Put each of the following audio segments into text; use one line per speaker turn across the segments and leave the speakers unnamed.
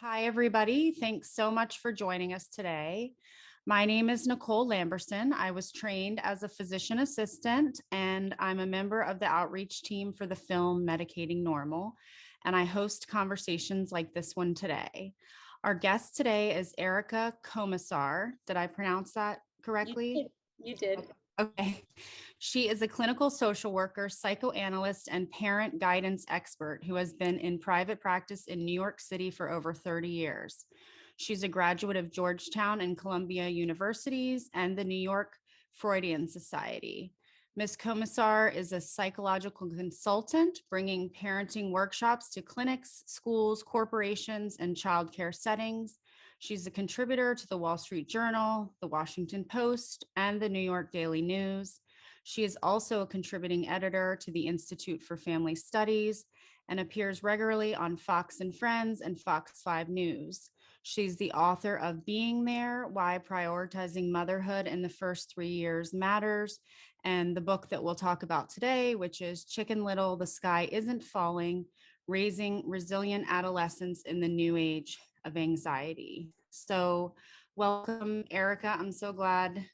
Hi, everybody. Thanks so much for joining us today. My name is Nicole Lamberson. I was trained as a physician assistant, and I'm a member of the outreach team for the film Medicating Normal, and I host conversations like this one today. Our guest today is Erica Komisar. Did I pronounce that
You did.
correctly?
You did.
Okay. She is a clinical social worker, psychoanalyst, and parent guidance expert who has been in private practice in New York City for over 30 years. She's a graduate of Georgetown and Columbia Universities and the New York Freudian Society. Ms. Komisar is a psychological consultant, bringing parenting workshops to clinics, schools, corporations, and childcare settings. She's a contributor to the Wall Street Journal, the Washington Post, and the New York Daily News. She is also a contributing editor to the Institute for Family Studies and appears regularly on Fox and Friends and Fox 5 News. She's the author of Being There, Why Prioritizing Motherhood in the First 3 Years Matters, and the book that we'll talk about today, which is Chicken Little, The Sky Isn't Falling, Raising Resilient Adolescents in the New Age of Anxiety. So welcome, Erica. I'm so glad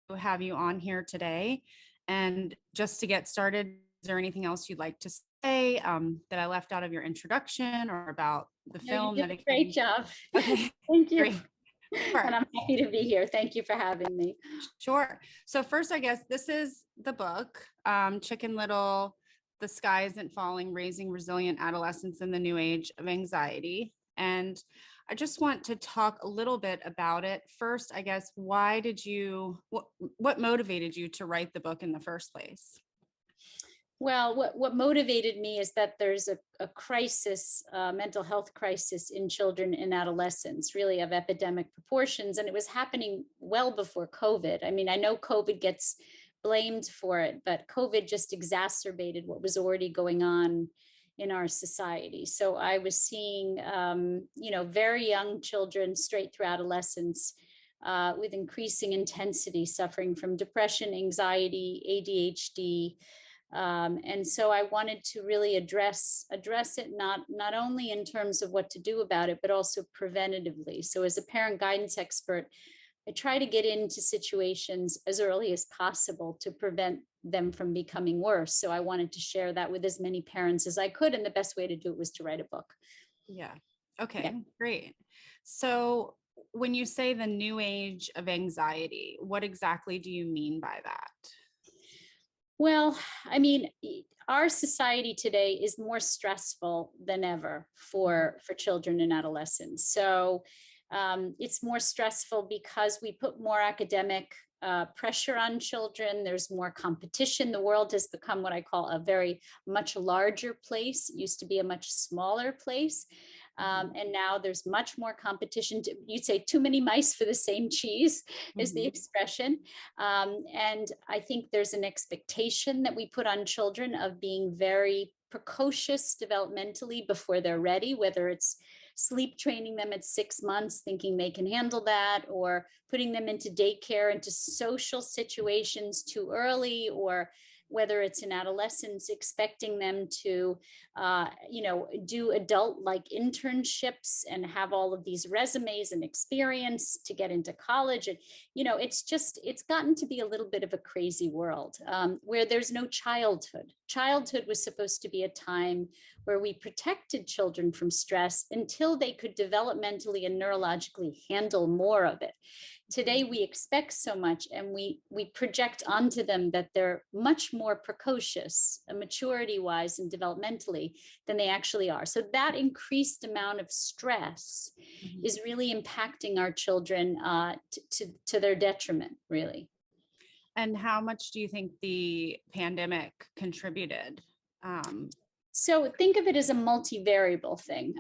to have you on here today. And just to get started, is there anything else you'd like to say that I left out of your introduction or about the film?
You did a great job.
Okay,
Thank you.
great.
Sure. And I'm happy to be here. Thank you for having me.
Sure. So first, I guess this is the book, Chicken Little, The Sky Isn't Falling, Raising Resilient Adolescents in the New Age of Anxiety. And I just want to talk a little bit about it. First, I guess, why did you, what motivated you to write the book in the first place?
Well, what motivated me is that there's a crisis, mental health crisis in children and adolescents, really of epidemic proportions. And it was happening well before COVID. I mean, I know COVID gets blamed for it, but COVID just exacerbated what was already going on in our society. So I was seeing, very young children straight through adolescence with increasing intensity, suffering from depression, anxiety, ADHD. And so I wanted to really address it, not only in terms of what to do about it, but also preventatively. So as a parent guidance expert, I try to get into situations as early as possible to prevent them from becoming worse. So I wanted to share that with as many parents as I could. And the best way to do it was to write a book.
Yeah. Okay, great. So when you say the new age of anxiety, what exactly do you mean by that?
Well, I mean, our society today is more stressful than ever for children and adolescents. So it's more stressful because we put more academic pressure on children. There's more competition. The world has become what I call a very much larger place. It used to be a much smaller place. And now there's much more competition. You'd say too many mice for the same cheese is the expression. And I think there's an expectation that we put on children of being very precocious developmentally before they're ready, whether it's sleep training them at 6 months, thinking they can handle that, or putting them into daycare, into social situations too early, or whether it's in adolescence, expecting them to, do adult-like internships and have all of these resumes and experience to get into college. And, it's gotten to be a little bit of a crazy world where there's no childhood. Childhood was supposed to be a time where we protected children from stress until they could developmentally and neurologically handle more of it. Today, we expect so much and we project onto them that they're much more precocious, maturity-wise and developmentally than they actually are. So that increased amount of stress is really impacting our children to their detriment, really.
And how much do you think the pandemic contributed?
So think of it as a multivariable thing.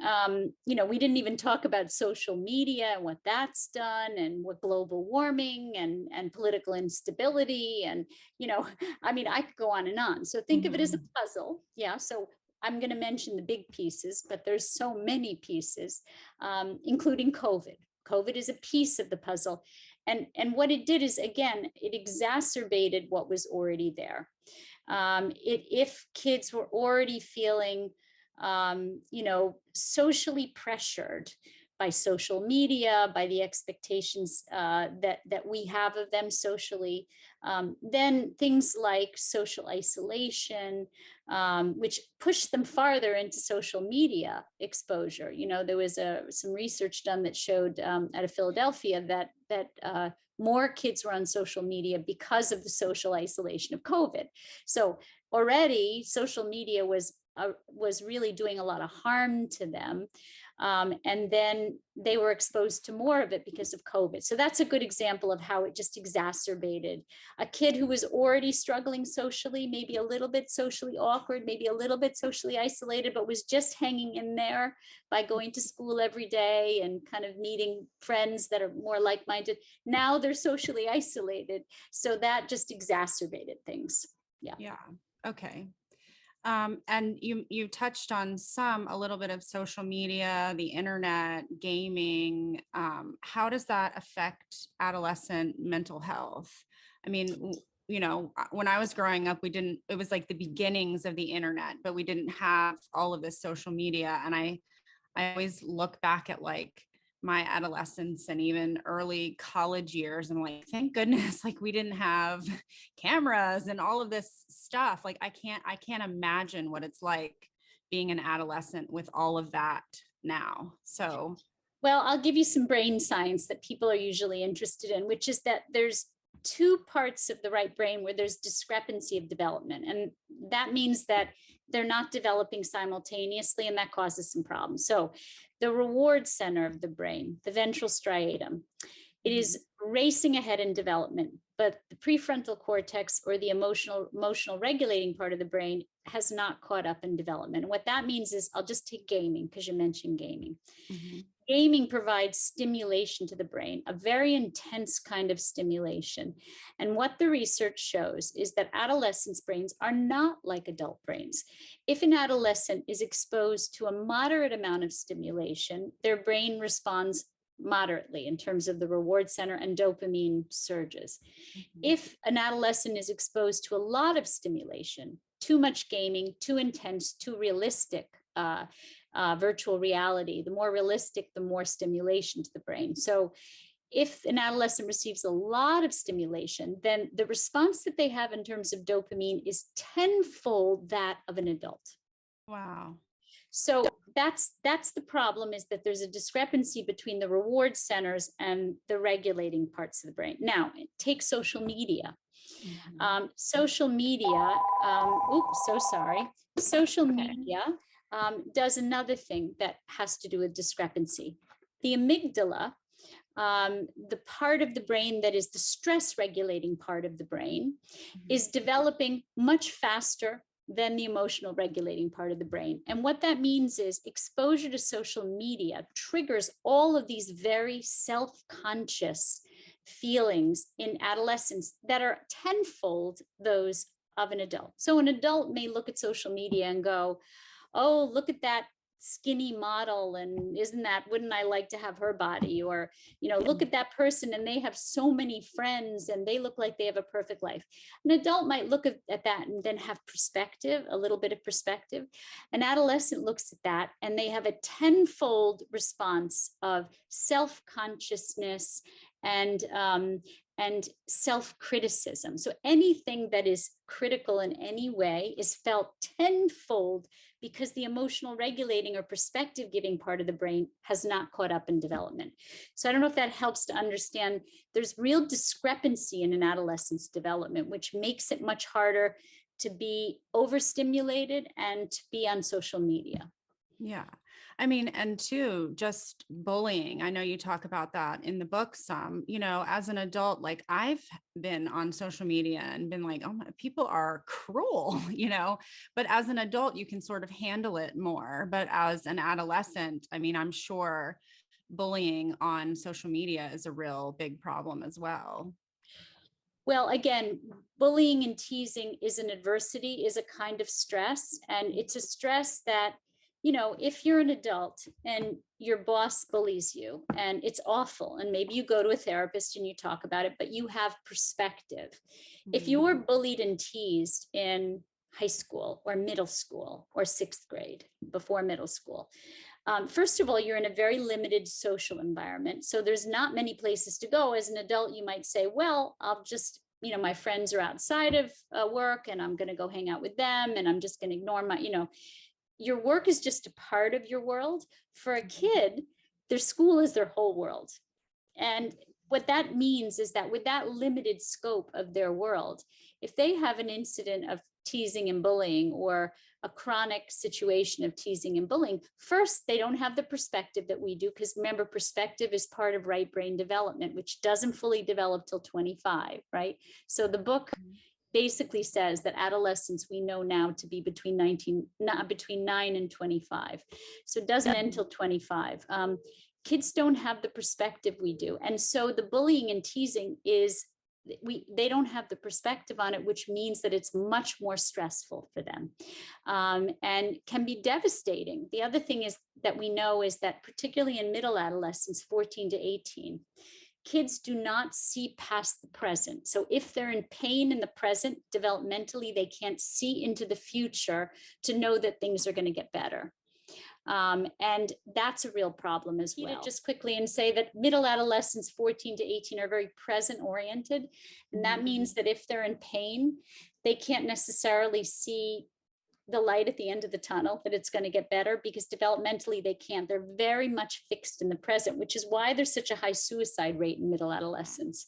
We didn't even talk about social media and what that's done and what global warming and political instability. And, I could go on and on. So think of it as a puzzle. Yeah. So I'm going to mention the big pieces, but there's so many pieces, including COVID. COVID is a piece of the puzzle. And what it did is, again, it exacerbated what was already there. If kids were already feeling, socially pressured by social media, by the expectations that we have of them socially. Then things like social isolation, which push them farther into social media exposure. There was some research done that showed out of Philadelphia that more kids were on social media because of the social isolation of COVID. So already social media was really doing a lot of harm to them. And then they were exposed to more of it because of COVID. So that's a good example of how it just exacerbated a kid who was already struggling socially, maybe a little bit socially awkward, maybe a little bit socially isolated, but was just hanging in there by going to school every day and kind of meeting friends that are more like-minded. Now they're socially isolated. So that just exacerbated things. Yeah.
Yeah. Okay. And you touched on a little bit of social media, the internet, gaming. How does that affect adolescent mental health? I mean, when I was growing up, it was like the beginnings of the internet, but we didn't have all of this social media. And I always look back at like my adolescence and even early college years. And like, thank goodness, like we didn't have cameras and all of this stuff. Like I can't imagine what it's like being an adolescent with all of that now. So,
well, I'll give you some brain science that people are usually interested in, which is that there's two parts of the right brain where there's discrepancy of development. And that means that they're not developing simultaneously, and that causes some problems. So the reward center of the brain, the ventral striatum, it is racing ahead in development, but the prefrontal cortex, or the emotional regulating part of the brain, has not caught up in development. And what that means is, I'll just take gaming because you mentioned gaming. Mm-hmm. Gaming provides stimulation to the brain, a very intense kind of stimulation. And what the research shows is that adolescents' brains are not like adult brains. If an adolescent is exposed to a moderate amount of stimulation, their brain responds moderately in terms of the reward center and dopamine surges. Mm-hmm. If an adolescent is exposed to a lot of stimulation, too much gaming, too intense, too realistic, virtual reality, the more realistic, the more stimulation to the brain. So if an adolescent receives a lot of stimulation, then the response that they have in terms of dopamine is tenfold that of an adult.
Wow.
So that's the problem, is that there's a discrepancy between the reward centers and the regulating parts of the brain. Now, take social media. Mm-hmm. Social media, Social media does another thing that has to do with discrepancy. The amygdala, the part of the brain that is the stress regulating part of the brain, is developing much faster than the emotional regulating part of the brain. And what that means is exposure to social media triggers all of these very self-conscious feelings in adolescents that are tenfold those of an adult. So an adult may look at social media and go, oh, look at that skinny model, and wouldn't I like to have her body? Or, look at that person and they have so many friends and they look like they have a perfect life. An adult might look at that and then have perspective, a little bit of perspective. An adolescent looks at that and they have a tenfold response of self-consciousness and self-criticism. So anything that is critical in any way is felt tenfold because the emotional regulating or perspective giving part of the brain has not caught up in development. So I don't know if that helps to understand there's real discrepancy in an adolescent's development, which makes it much harder to be overstimulated and to be on social media.
Yeah. I mean, and two, just bullying. I know you talk about that in the book some, as an adult, like I've been on social media and been like, oh my, people are cruel, but as an adult, you can sort of handle it more. But as an adolescent, I mean, I'm sure bullying on social media is a real big problem as well.
Well, again, bullying and teasing is an adversity, is a kind of stress. And it's a stress that, if you're an adult and your boss bullies you and it's awful, and maybe you go to a therapist and you talk about it, but you have perspective. Mm-hmm. If you were bullied and teased in high school or middle school or sixth grade, before middle school, First of all, you're in a very limited social environment. So there's not many places to go. As an adult, you might say, well, I'll just, my friends are outside of work and I'm going to go hang out with them and I'm just going to ignore my, your work is just a part of your world. For a kid, their school is their whole world. And what that means is that with that limited scope of their world, if they have an incident of teasing and bullying or a chronic situation of teasing and bullying, first, they don't have the perspective that we do, because remember, perspective is part of right brain development, which doesn't fully develop till 25, right? So the book basically says that adolescents we know now to be between 9 and 25. So it doesn't end till 25. Kids don't have the perspective we do. And so the bullying and teasing is, they don't have the perspective on it, which means that it's much more stressful for them and can be devastating. The other thing is that we know is that particularly in middle adolescence, 14 to 18, kids do not see past the present. So if they're in pain in the present, developmentally, they can't see into the future to know that things are going to get better. And that's a real problem as well. Just quickly and say that middle adolescents, 14 to 18, are very present oriented. And that means that if they're in pain, they can't necessarily see the light at the end of the tunnel, that it's going to get better, because developmentally they can't. They're very much fixed in the present, which is why there's such a high suicide rate in middle adolescence.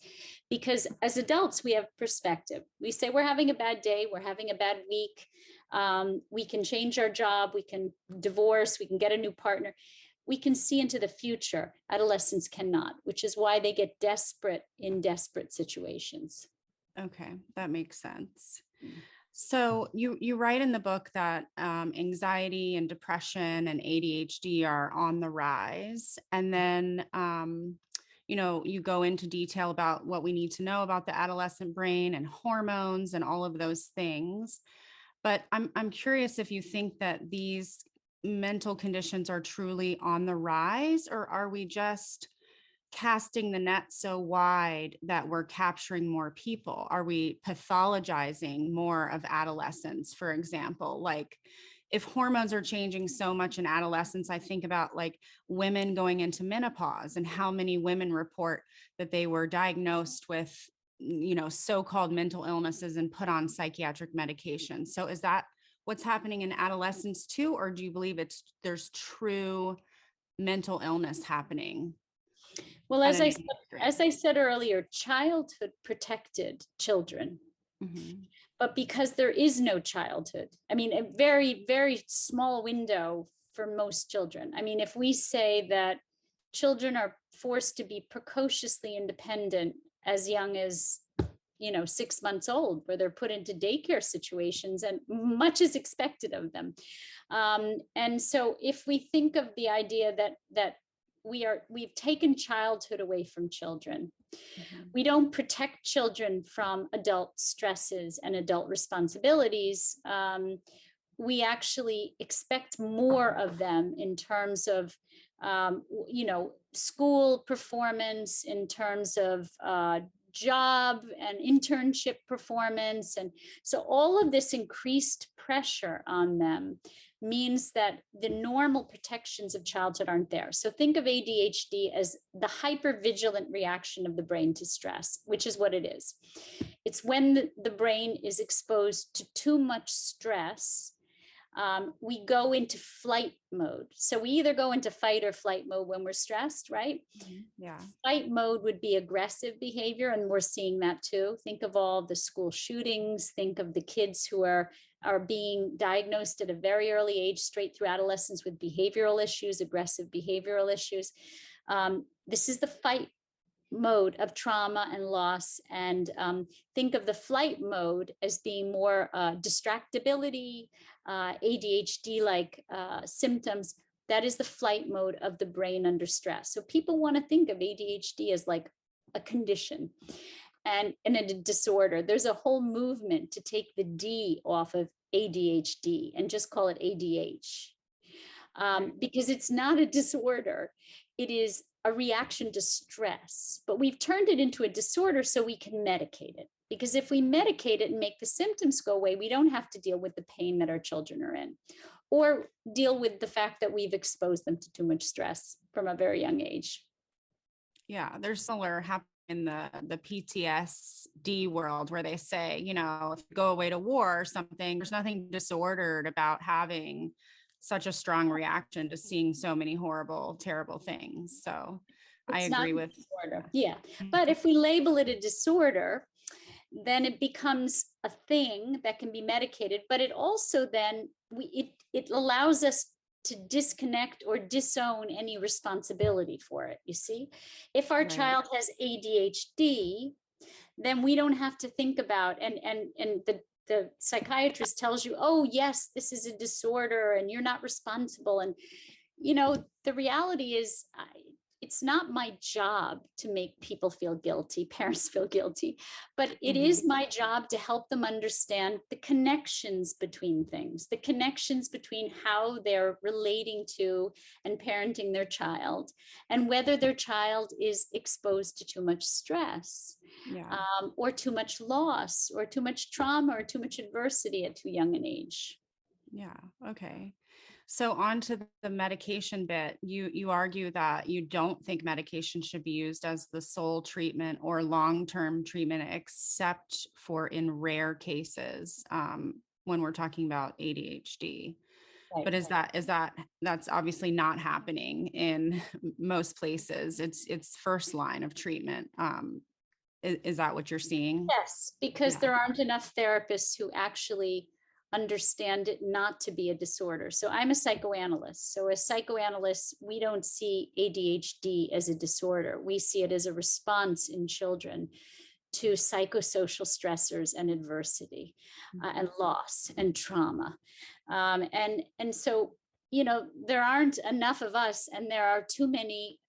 Because as adults, we have perspective. We say we're having a bad day, we're having a bad week. We can change our job, we can divorce, we can get a new partner. We can see into the future. Adolescents cannot, which is why they get desperate in desperate situations.
Okay, that makes sense. So you write in the book that anxiety and depression and ADHD are on the rise. And then, you go into detail about what we need to know about the adolescent brain and hormones and all of those things. But I'm curious if you think that these mental conditions are truly on the rise, or are we just casting the net so wide that we're capturing more people? Are we pathologizing more of adolescents, for example? Like, if hormones are changing so much in adolescence, I think about like women going into menopause and how many women report that they were diagnosed with, so-called mental illnesses and put on psychiatric medication. So is that what's happening in adolescence too? Or do you believe there's true mental illness happening?
Well, as I said earlier, childhood protected children. Mm-hmm. But because there is no childhood, I mean, a very, very small window for most children. I mean, if we say that children are forced to be precociously independent as young as 6 months old, where they're put into daycare situations and much is expected of them. And so if we think of the idea that we've taken childhood away from children. Mm-hmm. We don't protect children from adult stresses and adult responsibilities. We actually expect more of them in terms of, school performance, in terms of job and internship performance. And so all of this increased pressure on them means that the normal protections of childhood aren't there. So think of ADHD as the hypervigilant reaction of the brain to stress, which is what it is. It's when the brain is exposed to too much stress, we go into flight mode. So we either go into fight or flight mode when we're stressed, right? Yeah. Fight mode would be aggressive behavior, and we're seeing that too. Think of all the school shootings. Think of the kids who are being diagnosed at a very early age, straight through adolescence, with behavioral issues, aggressive behavioral issues. This is the fight mode of trauma and loss. And think of the flight mode as being more distractibility, ADHD-like symptoms. That is the flight mode of the brain under stress. So people want to think of ADHD as like a condition and a disorder. There's a whole movement to take the D off of ADHD and just call it ADH, because it's not a disorder. It is a reaction to stress, but we've turned it into a disorder so we can medicate it. Because if we medicate it and make the symptoms go away, we don't have to deal with the pain that our children are in. or deal with the fact that we've exposed them to too much stress from a very young age.
Yeah, there's similar happening in the PTSD world where they say, you know, if you go away to war or something, there's nothing disordered about having such a strong reaction to seeing so many horrible, terrible things. So I
It's not
agree
a
with
disorder. Yeah. But if we label it a disorder, then it becomes a thing that can be medicated, but it also then it allows us to disconnect or disown any responsibility for it. You see, if our
Right.
child has ADHD, then we don't have to think about, and the psychiatrist tells you, oh yes, this is a disorder and you're not responsible. And you know, the reality is, it's not my job to make people feel guilty, parents feel guilty, but it is my job to help them understand the connections between things, the connections between how they're relating to and parenting their child, and whether their child is exposed to too much stress,
Yeah.
or too much loss, or too much trauma, or too much adversity at too young an age.
Yeah. Okay. So on to the medication bit, you argue that you don't think medication should be used as the sole treatment or long-term treatment, except for in rare cases, when we're talking about ADHD.
Right.
But that's obviously not happening in most places. It's first line of treatment. Is that what you're seeing?
Yes, because
Yeah.
there aren't enough therapists who actually understand it not to be a disorder. So I'm a psychoanalyst. So as psychoanalysts, we don't see ADHD as a disorder. We see it as a response in children to psychosocial stressors and adversity, and loss and trauma. And so, you know, there aren't enough of us, and there are too many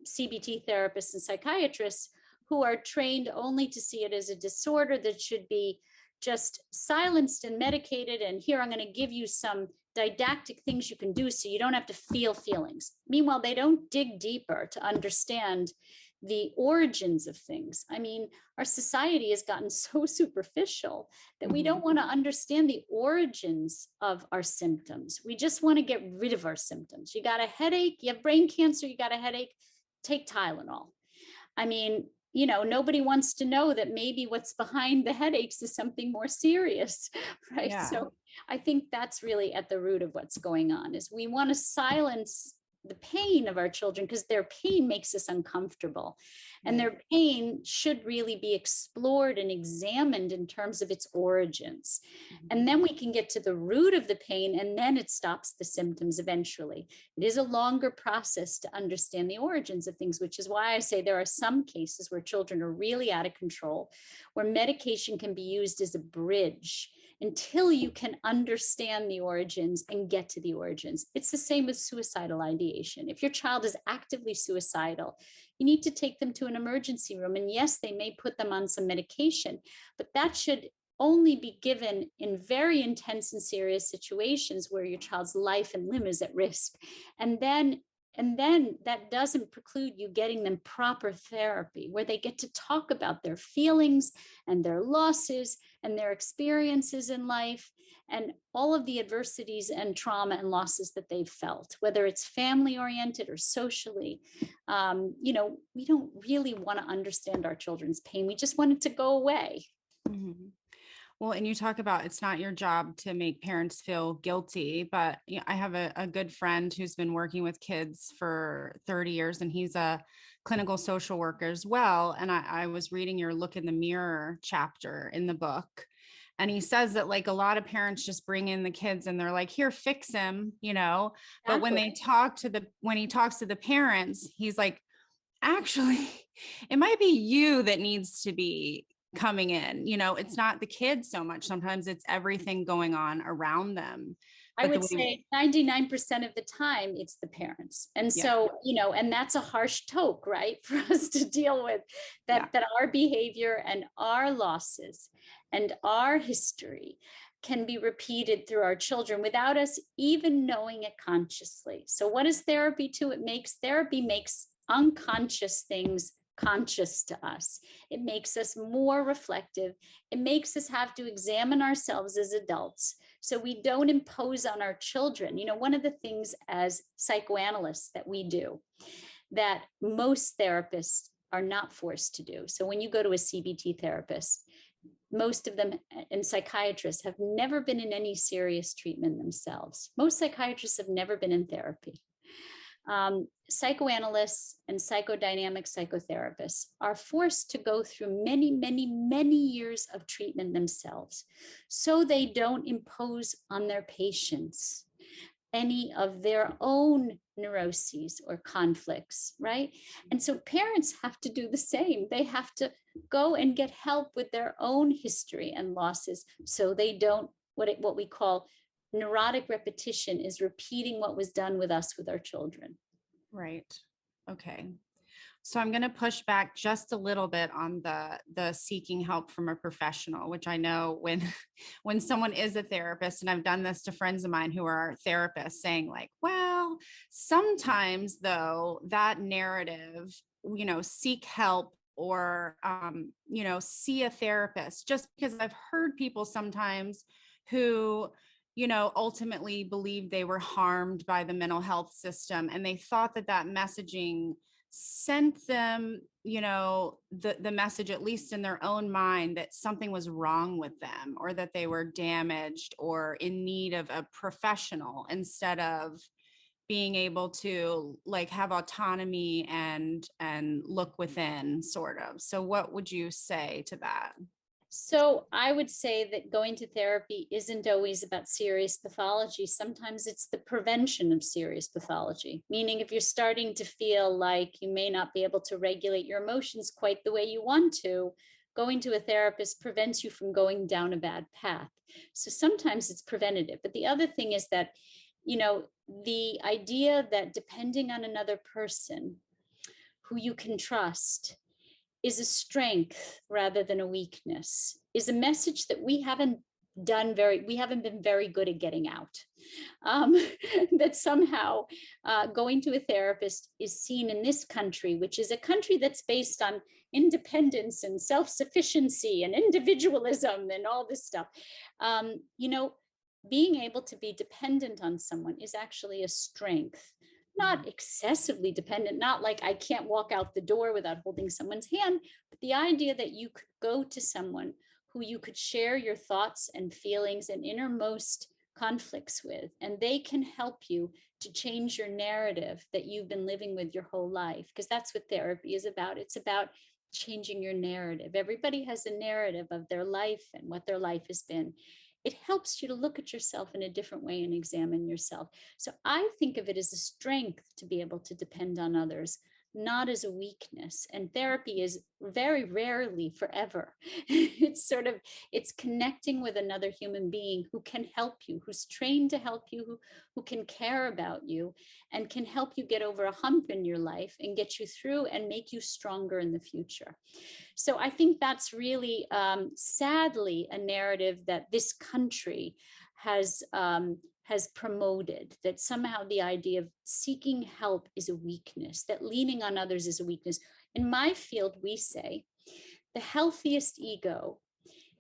CBT therapists and psychiatrists who are trained only to see it as a disorder that should be just silenced and medicated. And here, I'm going to give you some didactic things you can do so you don't have to feel feelings. Meanwhile, they don't dig deeper to understand the origins of things. I mean, our society has gotten so superficial that we don't want to understand the origins of our symptoms. We just want to get rid of our symptoms. You got a headache, you have brain cancer, you got a headache, take Tylenol. I mean, you know, nobody wants to know that maybe what's behind the headaches is something more serious, right?
Yeah.
So I think that's really at the root of what's going on, is we want to silence the pain of our children because their pain makes us uncomfortable. And their pain should really be explored and examined in terms of its origins. And then we can get to the root of the pain, and then it stops the symptoms eventually. It is a longer process to understand the origins of things, which is why I say there are some cases where children are really out of control, where medication can be used as a bridge until you can understand the origins and get to the origins. It's the same with suicidal ideation. If your child is actively suicidal, you need to take them to an emergency room. And yes, they may put them on some medication, but that should only be given in very intense and serious situations where your child's life and limb is at risk. And then that doesn't preclude you getting them proper therapy where they get to talk about their feelings and their losses and their experiences in life and all of the adversities and trauma and losses that they've felt, whether it's family oriented or socially. You know, we don't really want to understand our children's pain. We just want it to go away.
Well, and you talk about it's not your job to make parents feel guilty, but you know, I have a good friend who's been working with kids for 30 years, and he's a clinical social worker as well. And I was reading your Look in the Mirror chapter in the book. And he says that like a lot of parents just bring in the kids and they're like, here, fix him, you know, but when he talks to the parents, he's like, actually, it might be you that needs to be coming in, you know, it's not the kids so much. Sometimes it's everything going on around them.
I would say 99% of the time it's the parents. And so, you know, and that's a harsh toke, right? For us to deal with that our behavior and our losses and our history can be repeated through our children without us even knowing it consciously. So what does therapy do? Therapy makes unconscious things conscious to us. It makes us more reflective. It makes us have to examine ourselves as adults so we don't impose on our children. You know, one of the things as psychoanalysts that we do that most therapists are not forced to do. So when you go to a CBT therapist, most of them and psychiatrists have never been in any serious treatment themselves. Most psychiatrists have never been in therapy. Psychoanalysts and psychodynamic psychotherapists are forced to go through many, many, many years of treatment themselves so they don't impose on their patients any of their own neuroses or conflicts, right? And so parents have to do the same. They have to go and get help with their own history and losses so they don't, what we call neurotic repetition is repeating what was done with us with our children.
Right. Okay. So I'm going to push back just a little bit on the seeking help from a professional, which I know when someone is a therapist, and I've done this to friends of mine who are therapists, saying like, well, sometimes though that narrative, you know, seek help or you know, see a therapist, just because I've heard people sometimes who, you know, ultimately believed they were harmed by the mental health system, and they thought that messaging sent them, you know, the message, at least in their own mind, that something was wrong with them or that they were damaged or in need of a professional, instead of being able to like have autonomy and look within, sort of. So what would you say to that?
So I would say that going to therapy isn't always about serious pathology. Sometimes it's the prevention of serious pathology, meaning if you're starting to feel like you may not be able to regulate your emotions quite the way you want to, going to a therapist prevents you from going down a bad path. So sometimes it's preventative. But the other thing is that, you know, the idea that depending on another person who you can trust is a strength rather than a weakness, is a message that we haven't been very good at getting out. That somehow going to a therapist is seen in this country, which is a country that's based on independence and self-sufficiency and individualism and all this stuff. You know, being able to be dependent on someone is actually a strength. Not excessively dependent, not like I can't walk out the door without holding someone's hand, but the idea that you could go to someone who you could share your thoughts and feelings and innermost conflicts with, and they can help you to change your narrative that you've been living with your whole life, because that's what therapy is about. It's about changing your narrative. Everybody has a narrative of their life and what their life has been. It helps you to look at yourself in a different way and examine yourself. So I think of it as a strength to be able to depend on others, not as a weakness. And therapy is very rarely forever. It's connecting with another human being who can help you, who's trained to help you, who can care about you and can help you get over a hump in your life and get you through and make you stronger in the future. So I think that's really, sadly, a narrative that this country has promoted, that somehow the idea of seeking help is a weakness, that leaning on others is a weakness. In my field, we say the healthiest ego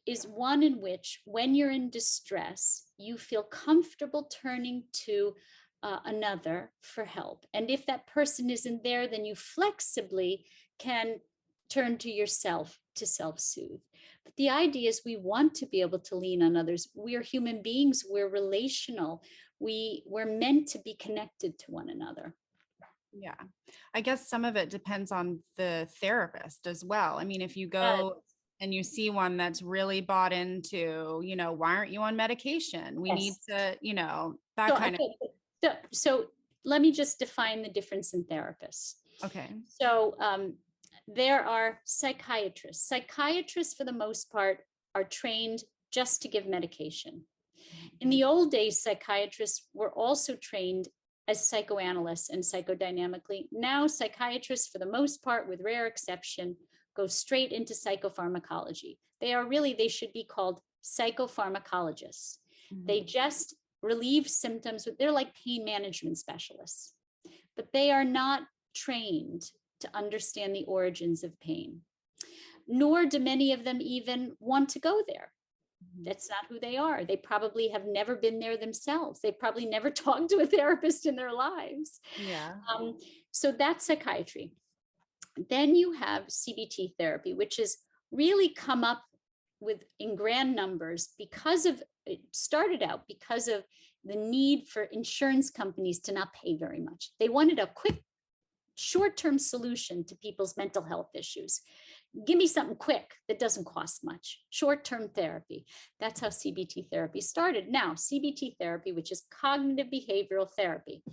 is one in which, when you're in distress, you feel comfortable turning to another for help. And if that person isn't there, then you flexibly can turn to yourself to self-soothe. But the idea is we want to be able to lean on others. We are human beings. We're relational. We're meant to be connected to one another.
Yeah. I guess some of it depends on the therapist as well. I mean, if you go and you see one that's really bought into, you know, why aren't you on medication? We need to, you know, that kind of.
So let me just define the difference in therapists.
Okay.
So there are psychiatrists. Psychiatrists, for the most part, are trained just to give medication. In the old days, psychiatrists were also trained as psychoanalysts and psychodynamically. Now, psychiatrists, for the most part, with rare exception, go straight into psychopharmacology. They should be called psychopharmacologists. Mm-hmm. They just relieve symptoms. They're like pain management specialists, but they are not trained to understand the origins of pain, nor do many of them even want to go there. That's not who they are. They probably have never been there themselves. They probably never talked to a therapist in their lives.
Yeah.
So that's psychiatry. Then you have CBT therapy, which has really come up with in grand numbers because of, it started out because of the need for insurance companies to not pay very much. They wanted a quick, short-term solution to people's mental health issues. Give me something quick that doesn't cost much. Short-term therapy. That's how CBT therapy started. Now, CBT therapy, which is cognitive behavioral therapy,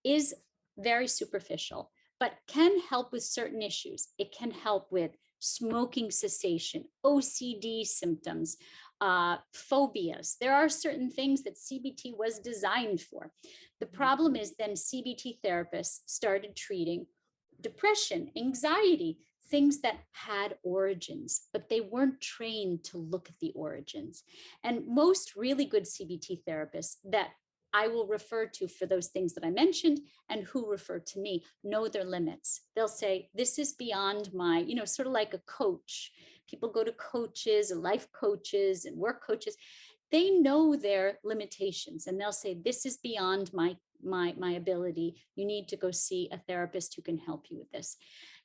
is very superficial, but can help with certain issues. It can help with smoking cessation, OCD symptoms, phobias. There are certain things that CBT was designed for. The problem is then CBT therapists started treating depression, anxiety, things that had origins, but they weren't trained to look at the origins. And most really good CBT therapists that I will refer to for those things that I mentioned and who refer to me know their limits. They'll say, this is beyond my, sort of like a coach. People go to coaches and life coaches and work coaches. They know their limitations and they'll say, this is beyond my ability. You need to go see a therapist who can help you with this.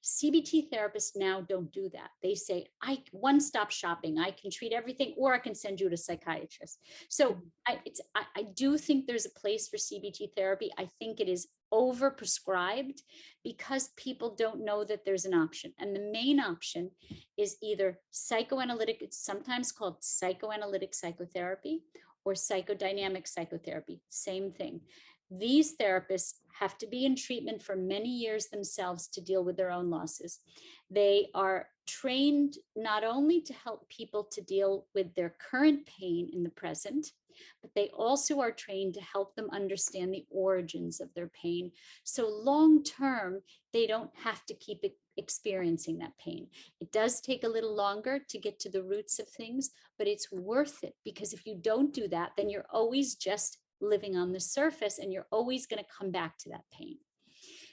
CBT therapists now don't do that. They say, one-stop shopping. I can treat everything, or I can send you to a psychiatrist. So I do think there's a place for CBT therapy. I think it is overprescribed because people don't know that there's an option. And the main option is either psychoanalytic, it's sometimes called psychoanalytic psychotherapy, or psychodynamic psychotherapy, same thing. These therapists have to be in treatment for many years themselves to deal with their own losses. They are trained not only to help people to deal with their current pain in the present, but they also are trained to help them understand the origins of their pain. So long term, they don't have to keep experiencing that pain. It does take a little longer to get to the roots of things, but it's worth it, because if you don't do that, then you're always just living on the surface and you're always going to come back to that pain.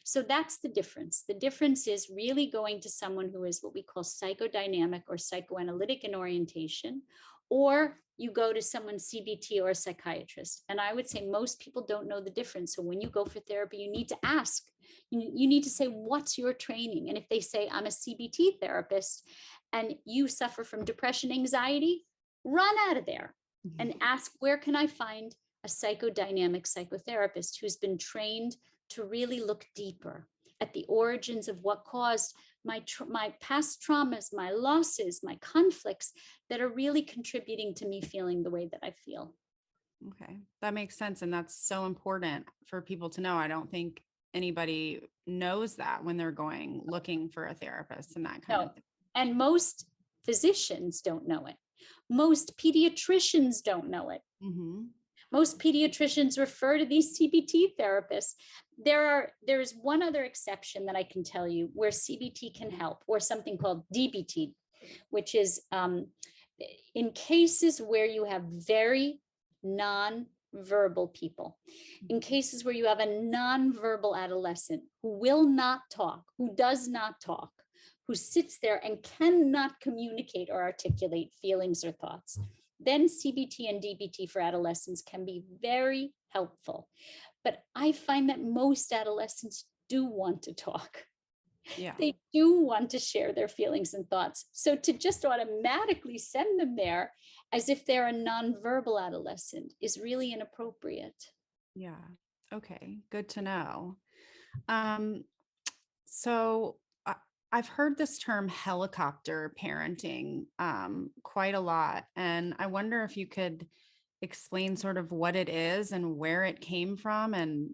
So that's the difference. The difference is really going to someone who is what we call psychodynamic or psychoanalytic in orientation, or you go to someone CBT or a psychiatrist. And I would say most people don't know the difference. So when you go for therapy, you need to ask, you need to say, what's your training? And if they say, I'm a CBT therapist, and you suffer from depression, anxiety, run out of there and ask, where can I find a psychodynamic psychotherapist who's been trained to really look deeper at the origins of what caused my past traumas, my losses, my conflicts that are really contributing to me feeling the way that I feel.
Okay, that makes sense. And that's so important for people to know. I don't think anybody knows that when they're looking for a therapist and that kind of thing.
And most physicians don't know it. Most pediatricians don't know it.
Mm-hmm.
Most pediatricians refer to these CBT therapists. There's one other exception that I can tell you where CBT can help, or something called DBT, which is in cases where you have very non-verbal people, in cases where you have a non-verbal adolescent who will not talk, who does not talk, who sits there and cannot communicate or articulate feelings or thoughts, then CBT and DBT for adolescents can be very helpful. But I find that most adolescents do want to talk.
Yeah.
They do want to share their feelings and thoughts. So to just automatically send them there as if they're a nonverbal adolescent is really inappropriate.
Yeah. Okay. Good to know. So I've heard this term helicopter parenting quite a lot. And I wonder if you could explain sort of what it is and where it came from and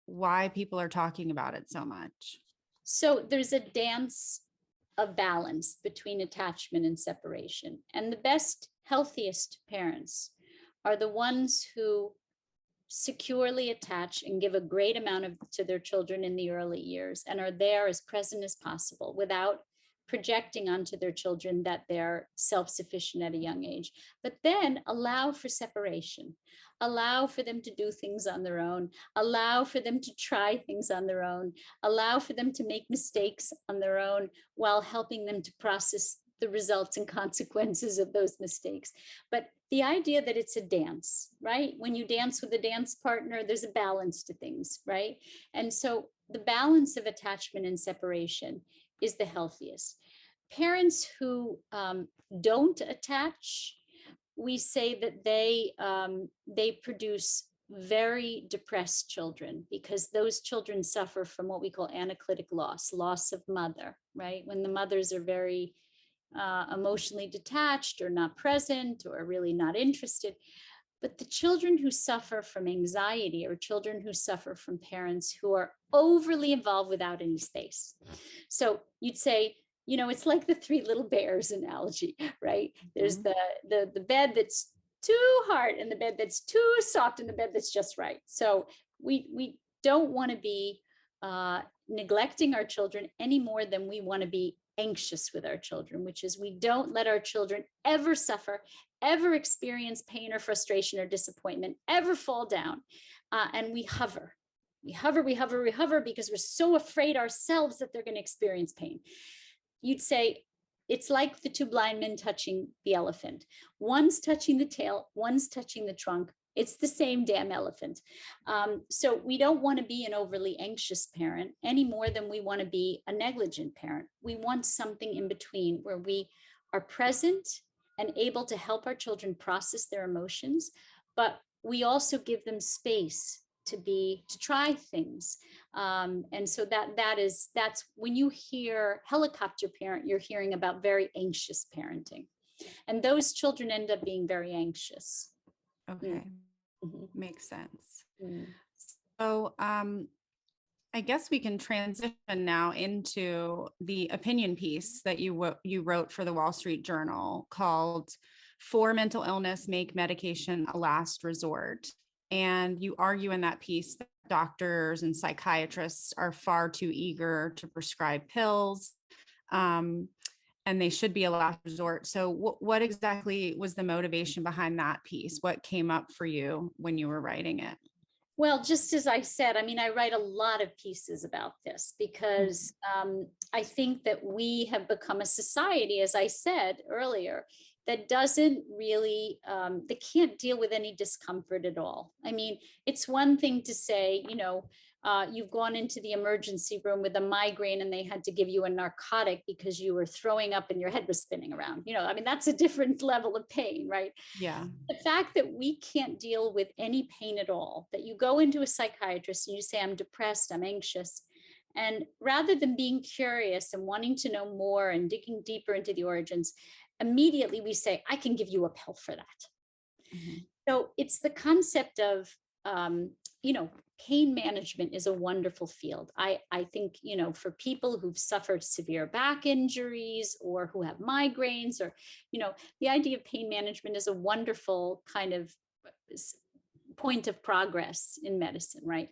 why people are talking about it so much.
So there's a dance of balance between attachment and separation. And the best, healthiest parents are the ones who securely attach and give a great amount to their children in the early years and are there as present as possible without projecting onto their children that they're self-sufficient at a young age. But then allow for separation, allow for them to do things on their own, allow for them to try things on their own, allow for them to make mistakes on their own while helping them to process the results and consequences of those mistakes. But the idea that it's a dance, right? When you dance with a dance partner, there's a balance to things, right? And so the balance of attachment and separation is the healthiest. Parents who don't attach, we say that they produce very depressed children, because those children suffer from what we call anaclitic loss of mother, right? When the mothers are very emotionally detached or not present or really not interested. But the children who suffer from anxiety, or children who suffer from parents who are overly involved without any space. So you'd say, it's like the three little bears analogy, right? There's the bed that's too hard, and the bed that's too soft, and the bed that's just right. So we don't want to be neglecting our children any more than we want to be anxious with our children, which is we don't let our children ever suffer, ever experience pain or frustration or disappointment, ever fall down. And we hover, because we're so afraid ourselves that they're going to experience pain. You'd say it's like the two blind men touching the elephant. One's touching the tail, one's touching the trunk. It's the same damn elephant. So we don't want to be an overly anxious parent any more than we want to be a negligent parent. We want something in between where we are present and able to help our children process their emotions, but we also give them space to try things. And so that's when you hear helicopter parent, you're hearing about very anxious parenting. And those children end up being very anxious.
Okay. Mm-hmm. Makes sense. Mm. So I guess we can transition now into the opinion piece that you wrote for the Wall Street Journal called "For Mental Illness, Make Medication a Last Resort." And you argue in that piece that doctors and psychiatrists are far too eager to prescribe pills. And they should be a last resort. So what exactly was the motivation behind that piece? What came up for you when you were writing it?
Well, just as I said, I write a lot of pieces about this because I think that we have become a society, as I said earlier, that doesn't really, they can't deal with any discomfort at all. It's one thing to say, you've gone into the emergency room with a migraine and they had to give you a narcotic because you were throwing up and your head was spinning around. That's a different level of pain, right?
Yeah.
The fact that we can't deal with any pain at all, that you go into a psychiatrist and you say, I'm depressed, I'm anxious. And rather than being curious and wanting to know more and digging deeper into the origins, immediately we say, I can give you a pill for that. Mm-hmm. So it's the concept of, pain management is a wonderful field. I think, for people who've suffered severe back injuries or who have migraines or, the idea of pain management is a wonderful kind of point of progress in medicine, right?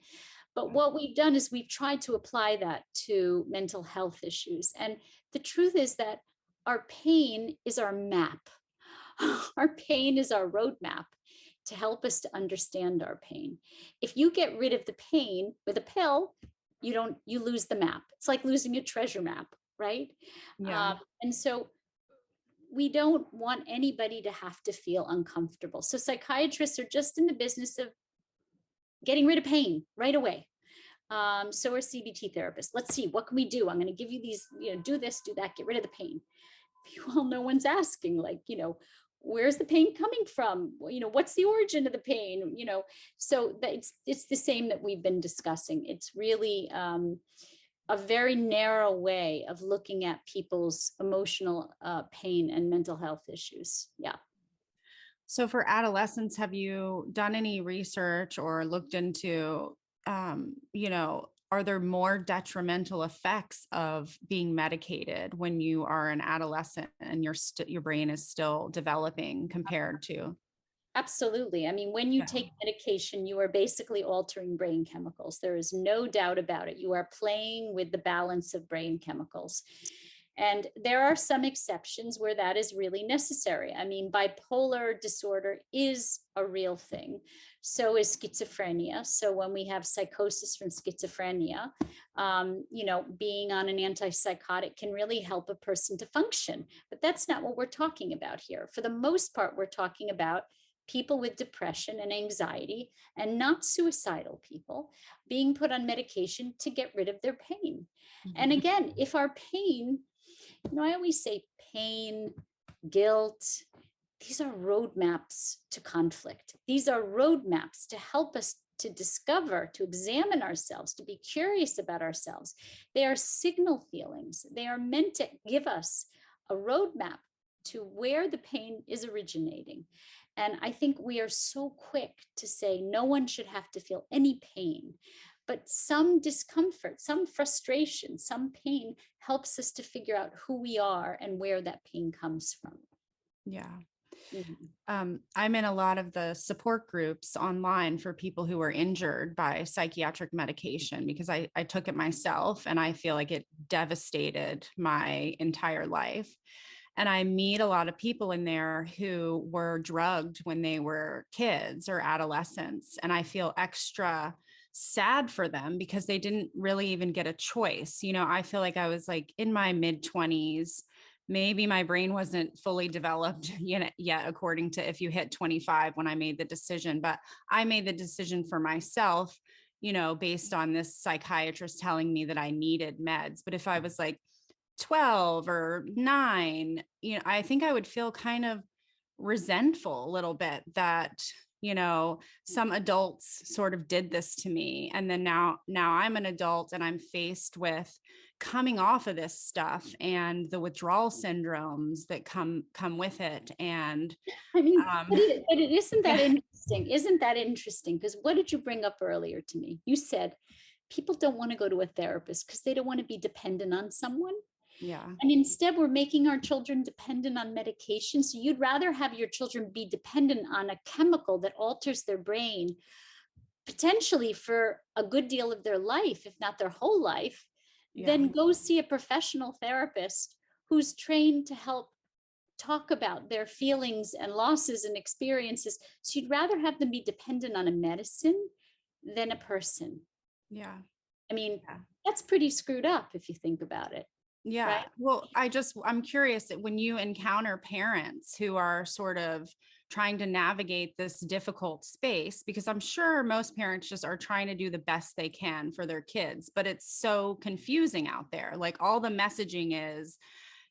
But what we've done is we've tried to apply that to mental health issues. And the truth is that our pain is our map. Our pain is our roadmap to help us to understand our pain. If you get rid of the pain with a pill, you lose the map. It's like losing a treasure map, right?
Yeah.
And so we don't want anybody to have to feel uncomfortable. So psychiatrists are just in the business of getting rid of pain right away. So are CBT therapists. Let's see, what can we do? I'm going to give you these, do this, do that, get rid of the pain. Well, no one's asking, where's the pain coming from? What's the origin of the pain? So that it's the same that we've been discussing. It's really a very narrow way of looking at people's emotional pain and mental health issues. Yeah.
So for adolescents, have you done any research or looked into, are there more detrimental effects of being medicated when you are an adolescent and your brain is still developing compared to?
Absolutely. When you take medication, you are basically altering brain chemicals. There is no doubt about it. You are playing with the balance of brain chemicals. And there are some exceptions where that is really necessary. I mean, bipolar disorder is a real thing. So is schizophrenia. So when we have psychosis from schizophrenia, being on an antipsychotic can really help a person to function. But that's not what we're talking about here. For the most part, we're talking about people with depression and anxiety, and not suicidal people, being put on medication to get rid of their pain. And again, if our pain, I always say pain, guilt, these are roadmaps to conflict. These are roadmaps to help us to discover, to examine ourselves, to be curious about ourselves. They are signal feelings. They are meant to give us a roadmap to where the pain is originating. And I think we are so quick to say no one should have to feel any pain, but some discomfort, some frustration, some pain helps us to figure out who we are and where that pain comes from.
Yeah.
Mm-hmm.
I'm in a lot of the support groups online for people who are injured by psychiatric medication because I took it myself and I feel like it devastated my entire life. And I meet a lot of people in there who were drugged when they were kids or adolescents. And I feel extra sad for them because they didn't really even get a choice. I feel like I was like in my mid-20s. Maybe my brain wasn't fully developed yet, according to if you hit 25 when I made the decision. But I made the decision for myself, based on this psychiatrist telling me that I needed meds. But if I was like 12 or 9, I think I would feel kind of resentful a little bit that, some adults sort of did this to me. And then now I'm an adult and I'm faced with coming off of this stuff and the withdrawal syndromes that come with it. And
I mean, but it isn't that interesting. Isn't that interesting? Because what did you bring up earlier to me? You said people don't want to go to a therapist because they don't want to be dependent on someone.
Yeah.
And instead, we're making our children dependent on medication. So you'd rather have your children be dependent on a chemical that alters their brain, potentially for a good deal of their life, if not their whole life, than go see a professional therapist who's trained to help talk about their feelings and losses and experiences. So you'd rather have them be dependent on a medicine than a person.
Yeah.
I mean, that's pretty screwed up if you think about it.
Yeah.
Right?
Well, I'm curious that when you encounter parents who are sort of trying to navigate this difficult space, because I'm sure most parents just are trying to do the best they can for their kids, but it's so confusing out there. Like all the messaging is,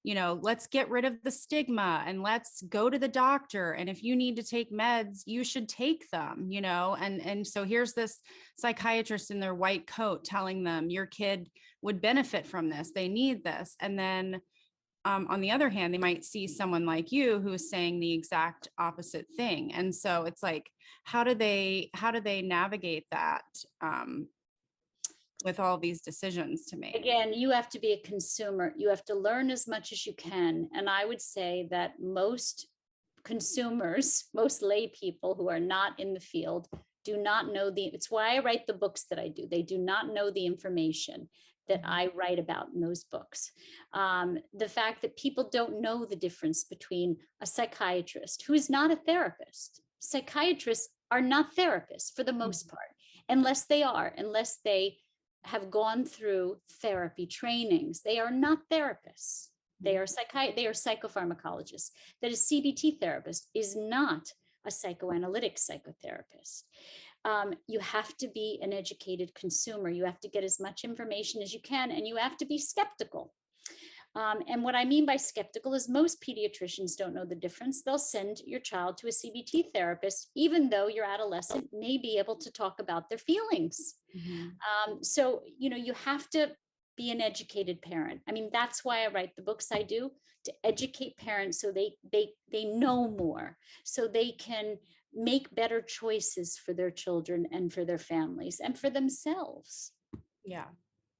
let's get rid of the stigma and let's go to the doctor. And if you need to take meds, you should take them, and so here's this psychiatrist in their white coat telling them your kid would benefit from this. They need this. And then on the other hand, they might see someone like you who is saying the exact opposite thing. And so it's like, how do they navigate that with all these decisions to make?
Again, you have to be a consumer. You have to learn as much as you can. And I would say that most consumers, most lay people who are not in the field, do not know it's why I write the books that I do. They do not know the information that I write about in those books. The fact that people don't know the difference between a psychiatrist who is not a therapist. Psychiatrists are not therapists for the most part, unless they have gone through therapy trainings. They are not therapists. They are psychopharmacologists. That a CBT therapist is not a psychoanalytic psychotherapist. You have to be an educated consumer. You have to get as much information as you can, and you have to be skeptical. And what I mean by skeptical is most pediatricians don't know the difference. They'll send your child to a CBT therapist, even though your adolescent may be able to talk about their feelings. So, you have to be an educated parent. I mean, that's why I write the books I do, to educate parents so they know more, so they can make better choices for their children and for their families and for themselves.
Yeah.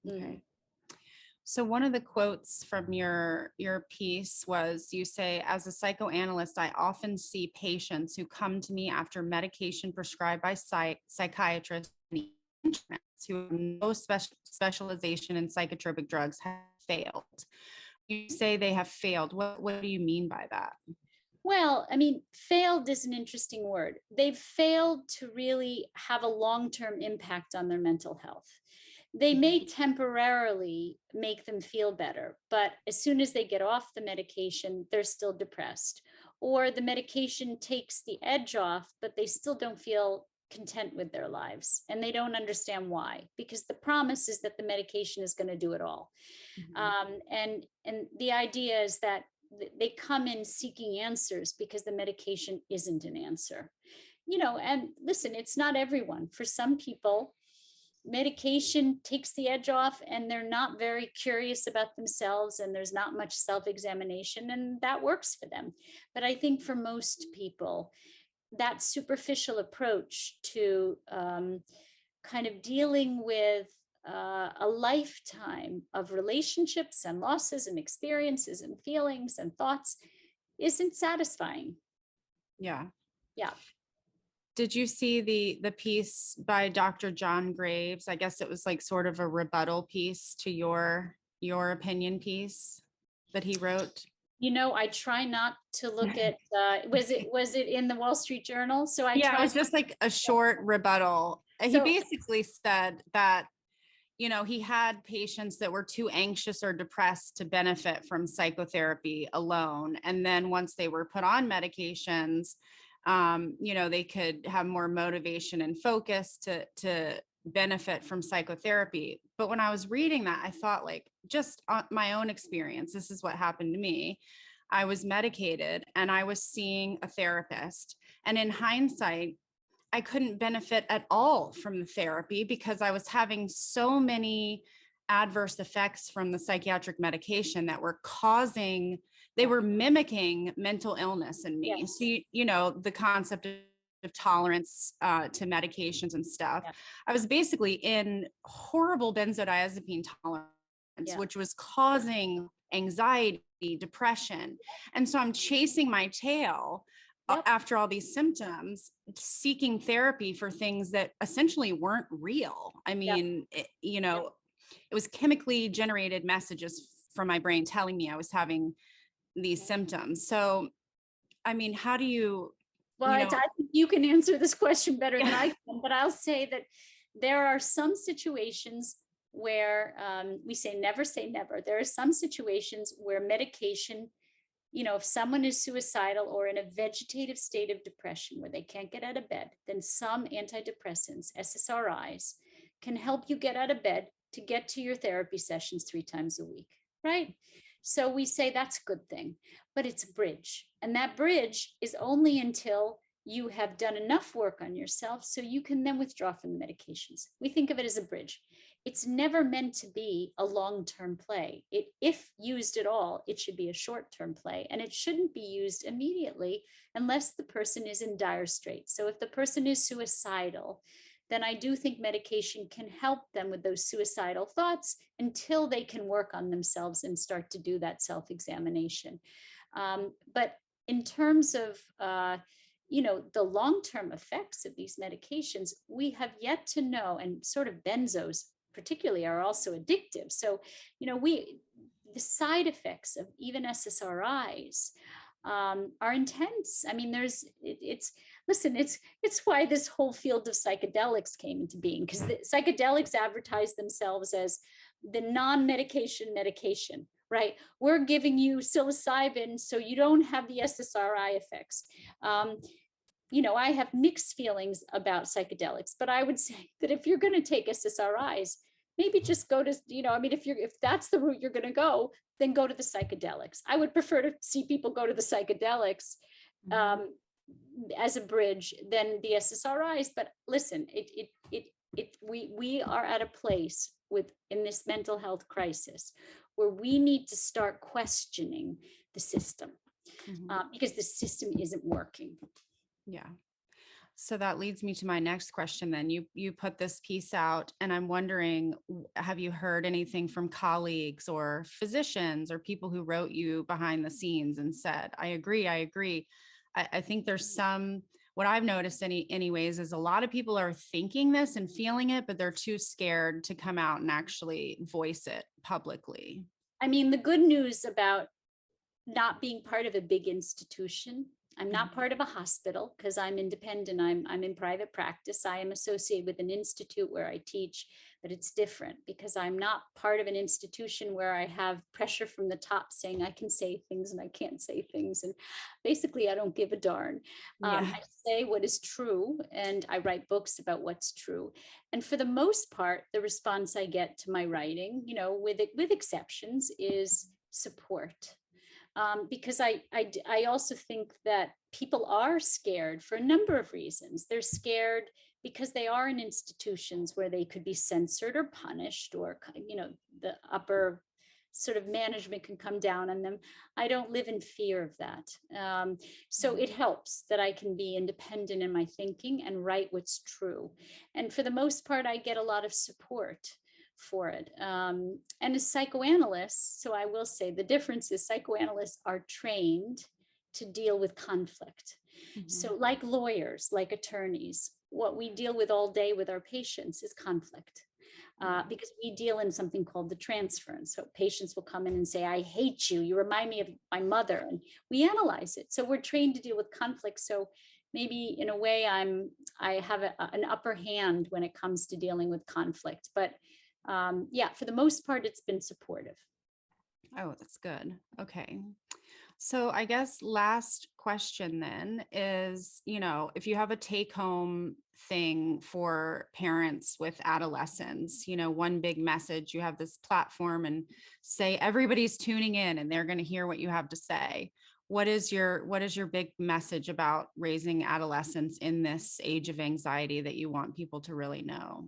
Okay. So one of the quotes from your piece was, you say, as a psychoanalyst, I often see patients who come to me after medication prescribed by psychiatrists who have no specialization in psychotropic drugs have failed. you say they have failed, what do you mean by that?
Well, I mean, failed is an interesting word. They've failed to really have a long-term impact on their mental health. They may temporarily make them feel better, but as soon as they get off the medication, they're still depressed. Or the medication takes the edge off, but they still don't feel content with their lives. And they don't understand why, because the promise is that the medication is going to do it all.
Mhm.
And the idea is that they come in seeking answers because the medication isn't an answer. And listen, it's not everyone. For some people, medication takes the edge off and they're not very curious about themselves and there's not much self-examination, and that works for them. But I think for most people, that superficial approach to kind of dealing with a lifetime of relationships and losses and experiences and feelings and thoughts isn't satisfying.
Yeah.
Yeah.
Did you see the piece by Dr. John Graves? I guess it was like sort of a rebuttal piece to your opinion piece that he wrote.
I try not to look at, was it in the Wall Street Journal? So I
Yeah, it
try.
was just like a short rebuttal. He
So
basically said that, he had patients that were too anxious or depressed to benefit from psychotherapy alone. And then once they were put on medications, they could have more motivation and focus to benefit from psychotherapy. But when I was reading that, I thought, like, just on my own experience, this is what happened to me. I was medicated and I was seeing a therapist. And in hindsight, I couldn't benefit at all from the therapy because I was having so many adverse effects from the psychiatric medication that were they were mimicking mental illness in me.
yes,
So, the concept of tolerance to medications and stuff.
yeah,
I was basically in horrible benzodiazepine tolerance,
yeah,
which was causing anxiety, depression. And so I'm chasing my tail
yep,
after all these symptoms, seeking therapy for things that essentially weren't real. I
yep.
mean, it was chemically generated messages from my brain telling me I was having these symptoms. So, I mean, how do you,
Well,
you
I
know,
think you can answer this question better than
yeah,
I can, but I'll say that there are some situations where we say never. There are some situations where medication, if someone is suicidal or in a vegetative state of depression where they can't get out of bed, then some antidepressants, SSRIs, can help you get out of bed to get to your therapy sessions 3 times a week, right? So we say that's a good thing, but it's a bridge. And that bridge is only until you have done enough work on yourself so you can then withdraw from the medications. We think of it as a bridge. It's never meant to be a long-term play. If used at all, it should be a short-term play, and it shouldn't be used immediately unless the person is in dire straits. So if the person is suicidal, then I do think medication can help them with those suicidal thoughts until they can work on themselves and start to do that self-examination. But in terms of the long-term effects of these medications, we have yet to know, and sort of benzos particularly are also addictive. So, the side effects of even SSRIs are intense. I mean, it's why this whole field of psychedelics came into being, because the psychedelics advertise themselves as the non-medication medication, right? We're giving you psilocybin so you don't have the SSRI effects. I have mixed feelings about psychedelics, but I would say that if you're going to take SSRIs, maybe just go to, if that's the route you're going to go, then go to the psychedelics. I would prefer to see people go to the psychedelics as a bridge than the SSRIs. But listen, we are at a place in this mental health crisis where we need to start questioning the system because the system isn't working.
Yeah. So that leads me to my next question then. You put this piece out and I'm wondering, have you heard anything from colleagues or physicians or people who wrote you behind the scenes and said, I agree. I think there's what I've noticed anyways, is a lot of people are thinking this and feeling it, but they're too scared to come out and actually voice it publicly.
I mean, the good news about not being part of a big institution. I'm not part of a hospital because I'm independent. I'm in private practice. I am associated with an institute where I teach, but it's different because I'm not part of an institution where I have pressure from the top saying I can say things and I can't say things. And basically, I don't give a darn.
Yeah.
I say what is true and I write books about what's true. And for the most part, the response I get to my writing, with exceptions, is support. Because I also think that people are scared for a number of reasons. They're scared because they are in institutions where they could be censored or punished, or the upper sort of management can come down on them. I don't live in fear of that. So it helps that I can be independent in my thinking and write what's true. And for the most part, I get a lot of support for it. And as psychoanalysts, so I will say the difference is psychoanalysts are trained to deal with conflict. So like lawyers, like attorneys, what we deal with all day with our patients is conflict. Because we deal in something called the transference. So patients will come in and say, I hate you. You remind me of my mother. And we analyze it. So we're trained to deal with conflict. So maybe in a way I have an upper hand when it comes to dealing with conflict. But yeah, for the most part, it's been supportive.
Oh, that's good. Okay. So I guess last question then is, if you have a take home thing for parents with adolescents, one big message, you have this platform and say everybody's tuning in and they're going to hear what you have to say. What is your big message about raising adolescents in this age of anxiety that you want people to really know?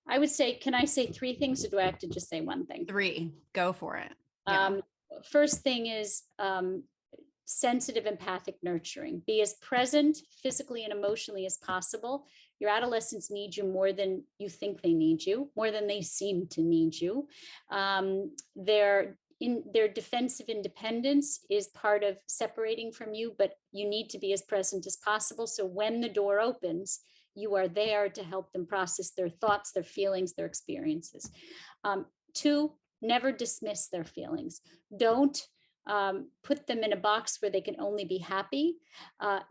I would say, can I say three things or do I have to just say one thing?
Three, go for it. Yeah.
First thing is sensitive, empathic nurturing. Be as present physically and emotionally as possible. Your adolescents need you more than you think they need you, more than they seem to need you. Their defensive independence is part of separating from you, but you need to be as present as possible. So when the door opens, you are there to help them process their thoughts, their feelings, their experiences. Two, never dismiss their feelings. Don't put them in a box where they can only be happy.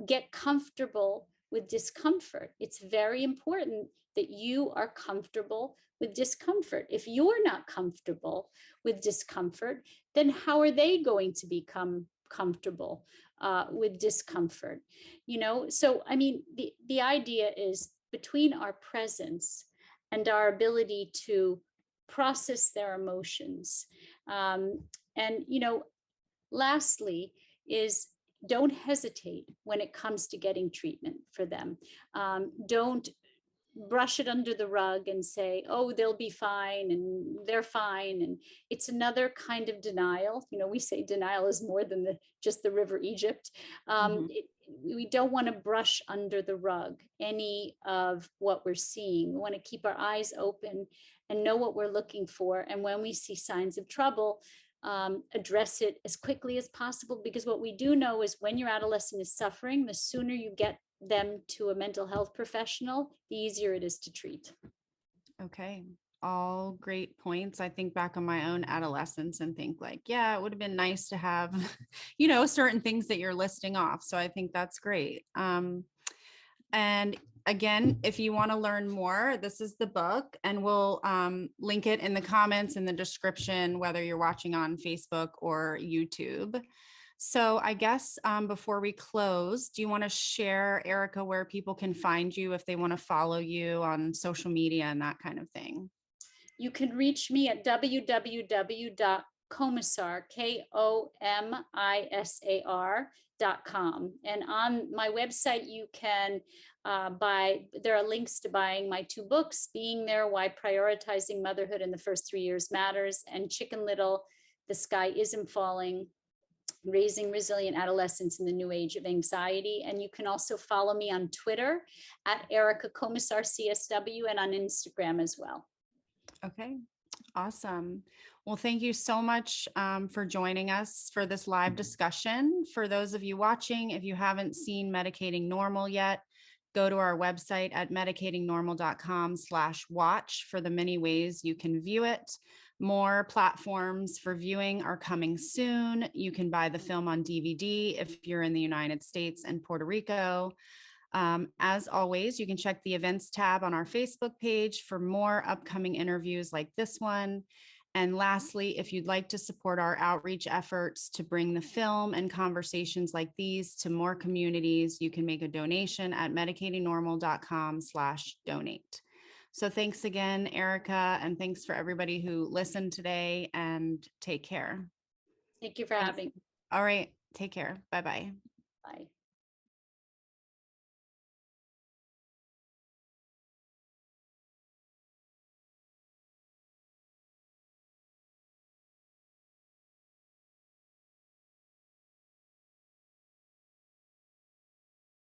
Get comfortable with discomfort. It's very important that you are comfortable with discomfort. If you're not comfortable with discomfort, then how are they going to become comfortable with discomfort? So I mean, the idea is between our presence and our ability to process their emotions. And lastly is don't hesitate when it comes to getting treatment for them. Don't brush it under the rug and say, oh, they'll be fine and they're fine. And it's another kind of denial. We say denial is more than just the River Egypt. We don't want to brush under the rug any of what we're seeing. We want to keep our eyes open and know what we're looking for. And when we see signs of trouble, address it as quickly as possible, because what we do know is when your adolescent is suffering, the sooner you get them to a mental health professional, the easier it is to treat.
Okay. All great points. I think back on my own adolescence and think like, yeah, it would have been nice to have, certain things that you're listing off. So I think that's great. And again, if you want to learn more, this is the book, and we'll link it in the comments in the description, whether you're watching on Facebook or YouTube. So I guess before we close, do you want to share, Erica, where people can find you if they want to follow you on social media and that kind of thing?
You can reach me at www.komisar, KOMISAR.com. And on my website, you can there are links to buying my two books, Being There, Why Prioritizing Motherhood in the First 3 Years Matters, and Chicken Little, The Sky Isn't Falling, Raising Resilient Adolescents in the New Age of Anxiety. And you can also follow me on Twitter at Erica Komisar CSW, and on Instagram as well.
Okay, awesome. Well, thank you so much for joining us for this live discussion. For those of you watching, if you haven't seen Medicating Normal yet, go to our website at medicatingnormal.com/watch for the many ways you can view it. More platforms for viewing are coming soon. You can buy the film on DVD if you're in the United States and Puerto Rico. As always, you can check the events tab on our Facebook page for more upcoming interviews like this one. And lastly, if you'd like to support our outreach efforts to bring the film and conversations like these to more communities, you can make a donation at medicatingnormal.com/donate. So thanks again, Erica, and thanks for everybody who listened today, and take care.
Thank you for having me.
All right, take care. Bye-bye.
Bye.